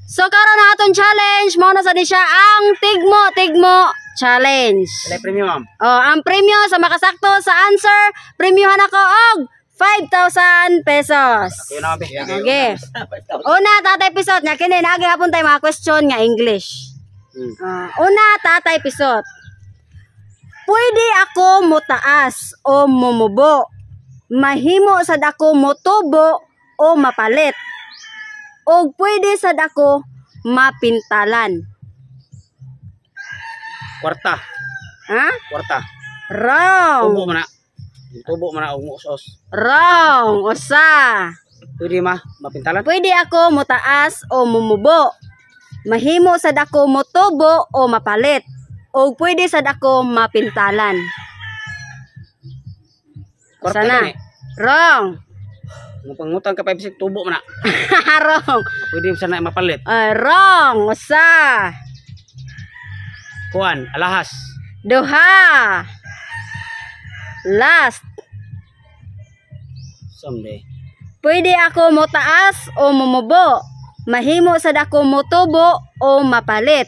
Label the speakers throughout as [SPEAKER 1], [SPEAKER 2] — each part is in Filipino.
[SPEAKER 1] So karon na aton challenge mao na sa di siya ang tigmo challenge.
[SPEAKER 2] Wala premium ma'am.
[SPEAKER 1] Oh, ang premyo sa makasakto sa answer, premyohan ako og 5,000 pesos.
[SPEAKER 2] Okay na be.
[SPEAKER 1] Okay. Una tatay pisot nya kini naagi hapon tay mga question nga English. Una tatay pisot. Pwede ako mutaas o mumubo. Mahimo sad ako motubo o mapalit. O pwede sad ako mapintalan.
[SPEAKER 2] Kwarta.
[SPEAKER 1] Ha?
[SPEAKER 2] Kwarta.
[SPEAKER 1] Wrong.
[SPEAKER 2] Tubo man na. Tubo man na og musos.
[SPEAKER 1] Wrong. Usa.
[SPEAKER 2] Pwede mapintalan.
[SPEAKER 1] Pwede ako mutaas o mumubo. Mahimo sad ako motubo o mapalit. O pwede sad ako mapintalan.
[SPEAKER 2] Kwarta
[SPEAKER 1] Sana.
[SPEAKER 2] ni.
[SPEAKER 1] Wrong.
[SPEAKER 2] Mo pangutang ka 5 tubo man na.
[SPEAKER 1] Wrong.
[SPEAKER 2] Pwede sana mapalit.
[SPEAKER 1] Wrong. Usa.
[SPEAKER 2] Kuan, alahas.
[SPEAKER 1] Duha. Last.
[SPEAKER 2] Someday.
[SPEAKER 1] Pwede ako motaas o mumubo. Mahimo sad ako motubo o mapalit.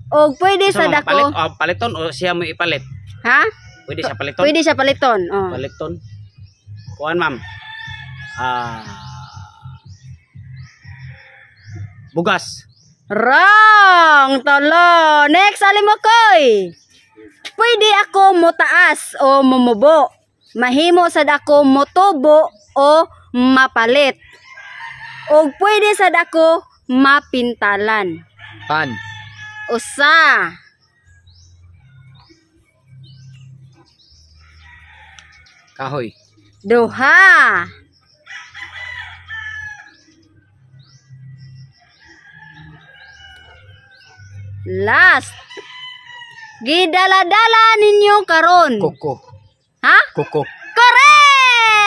[SPEAKER 1] O pwede sad ako...
[SPEAKER 2] Paliton o siya mo ipalit?
[SPEAKER 1] Ha?
[SPEAKER 2] Pwede siya paliton?
[SPEAKER 1] Pwede siya paliton. Oh.
[SPEAKER 2] Paliton. Kuan ma'am. Bugas.
[SPEAKER 1] Wrong! Tolo! Next, alimokoy! Pwede ako motaas o mumubo. Mahimo sad ako motubo o mapalit. O pwede sad ako mapintalan.
[SPEAKER 2] Pan.
[SPEAKER 1] Usa.
[SPEAKER 2] Kahoy.
[SPEAKER 1] Duha. Last. Gidala-dala ninyo karon.
[SPEAKER 2] Koko.
[SPEAKER 1] Ha?
[SPEAKER 2] Koko.
[SPEAKER 1] Correct!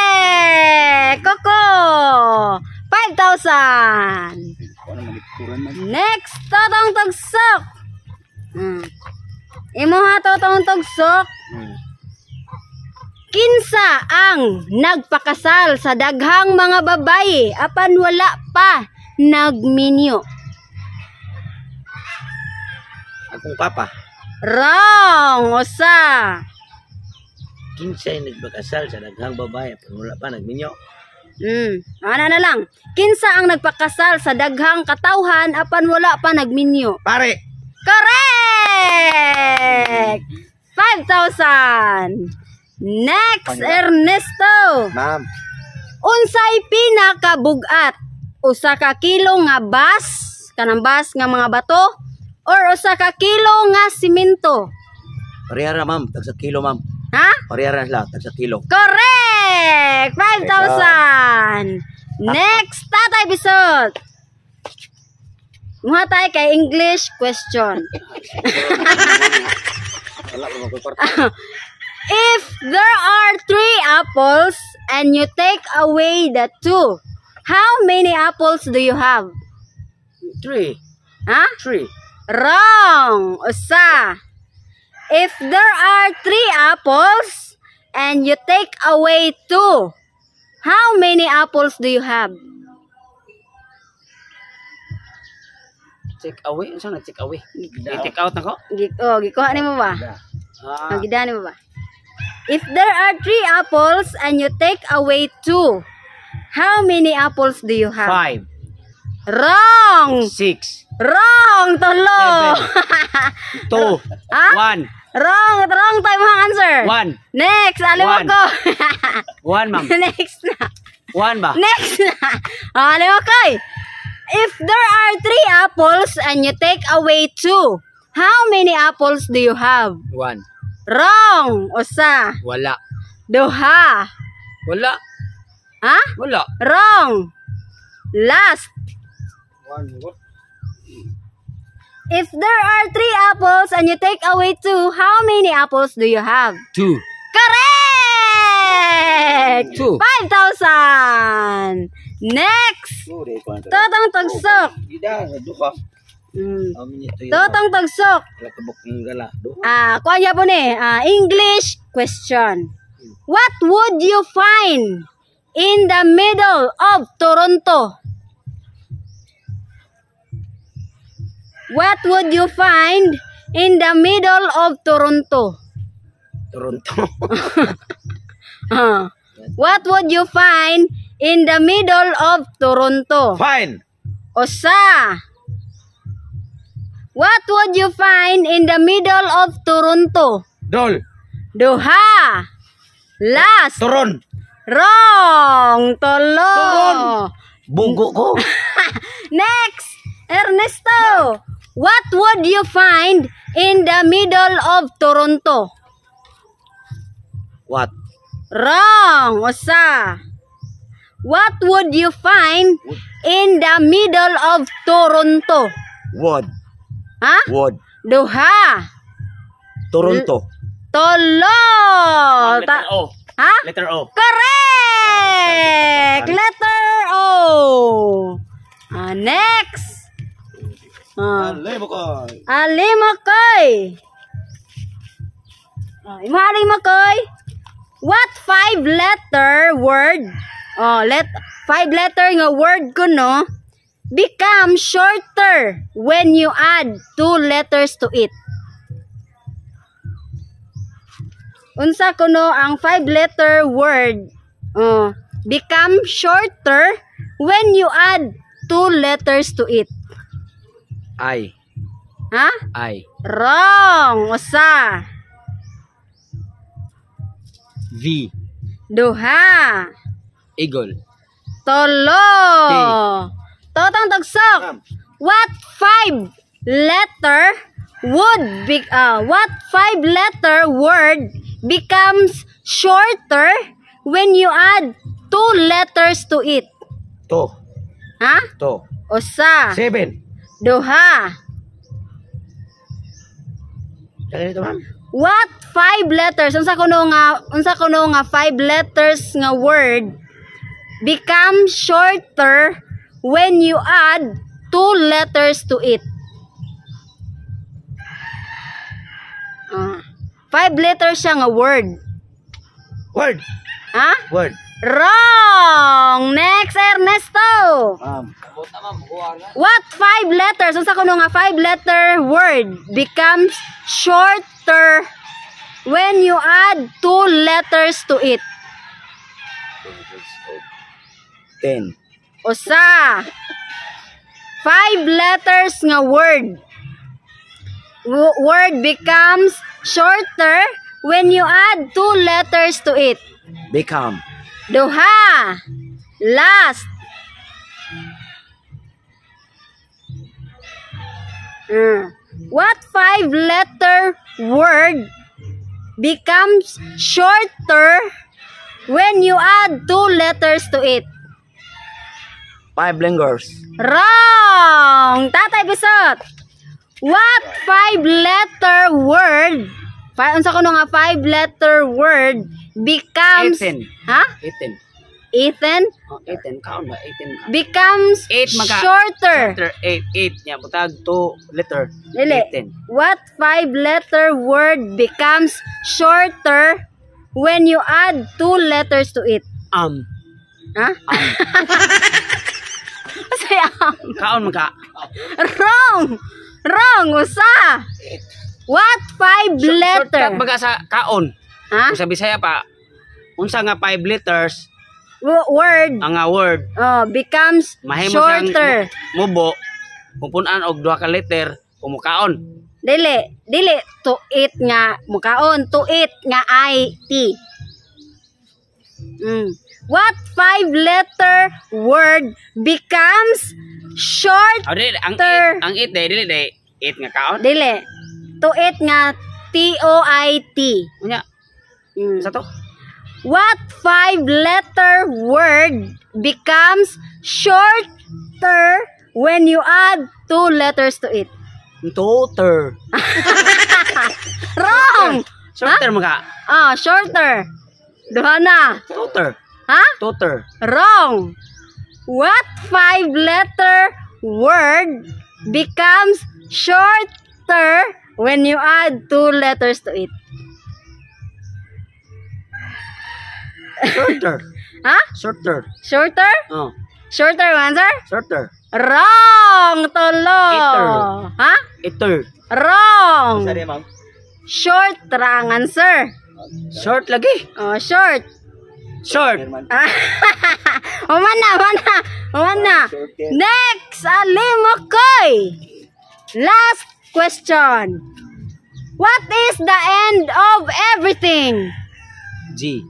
[SPEAKER 1] Koko! 5,000. Next, totong tugsok. Imo ha totong tugsok. Kinsa ang nagpakasal sa daghang mga babaye apan wala pa nagminyo?
[SPEAKER 2] Akong papa.
[SPEAKER 1] Wrong! Usa.
[SPEAKER 2] Kinsay nagpakasal sa daghang babae pero wala pa nagminyo.
[SPEAKER 1] Ana na lang. Kinsa ang nagpakasal sa daghang katawhan apan wala pa nagminyo?
[SPEAKER 2] Pare.
[SPEAKER 1] Correct! 5,000. Next, Ernesto.
[SPEAKER 2] Ma'am.
[SPEAKER 1] Unsay pinakabugat? Usa ka kilo nga bas, kanang bas nga mga bato, or usa ka kilo nga simento?
[SPEAKER 2] Parehara ma'am, tag sa kilo ma'am.
[SPEAKER 1] Ha?
[SPEAKER 2] Parehara sila, tag sa kilo.
[SPEAKER 1] Correct! 5,000. Next, Tatay Bisot. Muha tayo kay English question. If there are 3 apples and you take away the 2, how many apples do you have?
[SPEAKER 2] 3.
[SPEAKER 1] Ha?
[SPEAKER 2] 3.
[SPEAKER 1] Wrong! Usa. If there are 3 apples and you take away 2, how many apples do you have?
[SPEAKER 2] Take away? Saan na take away? I-take out na ko?
[SPEAKER 1] Gikuha ni mo ba?
[SPEAKER 2] Ah,
[SPEAKER 1] Gida ni mo ba? If there are 3 apples and you take away 2, how many apples do you have?
[SPEAKER 2] 5.
[SPEAKER 1] Wrong!
[SPEAKER 2] 6.
[SPEAKER 1] Wrong! Tolo!
[SPEAKER 2] 2.
[SPEAKER 1] Ha?
[SPEAKER 2] 1.
[SPEAKER 1] Wrong time ang answer.
[SPEAKER 2] 1.
[SPEAKER 1] Next, alam mo
[SPEAKER 2] One.
[SPEAKER 1] ko.
[SPEAKER 2] 1 ma'am.
[SPEAKER 1] Next na.
[SPEAKER 2] 1 ba?
[SPEAKER 1] Next na. Alam mo ko. If there are 3 apples and you take away 2, how many apples do you have?
[SPEAKER 2] 1.
[SPEAKER 1] Wrong. Usa.
[SPEAKER 2] Wala.
[SPEAKER 1] Duha.
[SPEAKER 2] Wala.
[SPEAKER 1] Ha?
[SPEAKER 2] Wala.
[SPEAKER 1] Wrong. Last.
[SPEAKER 2] 1.
[SPEAKER 1] If there are 3 apples and you take away 2, how many apples do you have?
[SPEAKER 2] 2.
[SPEAKER 1] Correct!
[SPEAKER 2] 2.
[SPEAKER 1] 5,000. Next. Totong tugsok. Totong tugsok. Kuya po ni. English question. What would you find in the middle of Toronto? What would you find in the middle of Toronto?
[SPEAKER 2] Toronto.
[SPEAKER 1] What would you find in the middle of Toronto?
[SPEAKER 2] Fine.
[SPEAKER 1] Usa. What would you find in the middle of Toronto?
[SPEAKER 2] Dol.
[SPEAKER 1] Duha. Last.
[SPEAKER 2] Toron.
[SPEAKER 1] Wrong. Tolo.
[SPEAKER 2] Toron. Bugo ko.
[SPEAKER 1] Next. Ernesto. What would you find in the middle of Toronto?
[SPEAKER 2] What?
[SPEAKER 1] Wrong. Usa. What would you find in the middle of Toronto?
[SPEAKER 2] Wood.
[SPEAKER 1] Ha?
[SPEAKER 2] Wood.
[SPEAKER 1] Duha.
[SPEAKER 2] Toronto.
[SPEAKER 1] Tolo.
[SPEAKER 2] Letter O.
[SPEAKER 1] Ha?
[SPEAKER 2] Letter O.
[SPEAKER 1] Correct. Letter O. Next.
[SPEAKER 2] Alimokoy.
[SPEAKER 1] Alimokoy. Alimokoy. What 5-letter word? Five letter nga word ko no become shorter when you add 2 letters to it. Unsa kuno ang 5-letter word become shorter when you add 2 letters to it.
[SPEAKER 2] I.
[SPEAKER 1] Ha?
[SPEAKER 2] I.
[SPEAKER 1] Wrong. Usa.
[SPEAKER 2] V.
[SPEAKER 1] Duha.
[SPEAKER 2] Eagle.
[SPEAKER 1] Tolo. Totong tagsok. What 5-letter word becomes shorter when you add 2 letters to it?
[SPEAKER 2] To.
[SPEAKER 1] Ha?
[SPEAKER 2] To.
[SPEAKER 1] Usa.
[SPEAKER 2] 7.
[SPEAKER 1] Duha.
[SPEAKER 2] Ganito ma'am.
[SPEAKER 1] What 5 letters? Unsa kuno nga 5 letters nga word become shorter when you add 2 letters to it? 5 letters siya nga word.
[SPEAKER 2] Word.
[SPEAKER 1] Ha?
[SPEAKER 2] Word.
[SPEAKER 1] Wrong. Next, Ernesto. What 5 letters? Unsa kuno nga 5-letter word becomes shorter when you add 2 letters to it?
[SPEAKER 2] 10.
[SPEAKER 1] Usa. 5 letters nga word. Word becomes shorter when you add 2 letters to it.
[SPEAKER 2] Become.
[SPEAKER 1] Duha. Last. What 5-letter word becomes shorter when you add 2 letters to it?
[SPEAKER 2] 5 lingers.
[SPEAKER 1] Wrong. Tatay Bisot. What 5-letter word? Unsa kuno nga 5-letter word becomes
[SPEAKER 2] 18.
[SPEAKER 1] Ha?
[SPEAKER 2] 18.
[SPEAKER 1] Ethan
[SPEAKER 2] 18 count ba? 18 count.
[SPEAKER 1] becomes
[SPEAKER 2] 8
[SPEAKER 1] shorter.
[SPEAKER 2] 8 nya butag 2 letter.
[SPEAKER 1] Dili.
[SPEAKER 2] 18.
[SPEAKER 1] What 5-letter word becomes shorter when you add 2 letters to it?
[SPEAKER 2] Ha?
[SPEAKER 1] Masaya.
[SPEAKER 2] Kaon maka.
[SPEAKER 1] Wrong. Wrong. Usa. What 5-letter?
[SPEAKER 2] Shortcut baga sa kaon.
[SPEAKER 1] Ha?
[SPEAKER 2] Kung sa Bisaya pa, unsa nga 5 letters
[SPEAKER 1] Word
[SPEAKER 2] ang nga word
[SPEAKER 1] becomes
[SPEAKER 2] mahimo
[SPEAKER 1] shorter.
[SPEAKER 2] mubo pupunan og 2 ka letter kumukaon.
[SPEAKER 1] Dili to it nga mukaon, to it nga IT. What 5-letter word becomes shorter?
[SPEAKER 2] Ang it dili it nga kaon.
[SPEAKER 1] Dili. To it nga TOIT.
[SPEAKER 2] Unya. Sa to?
[SPEAKER 1] What 5-letter word becomes shorter when you add 2 letters to it?
[SPEAKER 2] Toter.
[SPEAKER 1] Wrong.
[SPEAKER 2] Shorter maka.
[SPEAKER 1] Shorter. Duha na.
[SPEAKER 2] Toter.
[SPEAKER 1] Ha?
[SPEAKER 2] Toter.
[SPEAKER 1] Wrong. What 5-letter word becomes shorter when you add 2 letters to it?
[SPEAKER 2] Shorter.
[SPEAKER 1] Ha?
[SPEAKER 2] Shorter.
[SPEAKER 1] Shorter?
[SPEAKER 2] Oh.
[SPEAKER 1] Shorter answer?
[SPEAKER 2] Shorter.
[SPEAKER 1] Wrong. Tolo.
[SPEAKER 2] Eater.
[SPEAKER 1] Ha?
[SPEAKER 2] Iter.
[SPEAKER 1] Wrong.
[SPEAKER 3] Sorry, ma'am.
[SPEAKER 1] Short ra ang answer.
[SPEAKER 2] Short lagi.
[SPEAKER 1] Oh, short.
[SPEAKER 2] Short.
[SPEAKER 1] Umana. Next, Alimokoy. Last question. What is the end of everything?
[SPEAKER 2] G.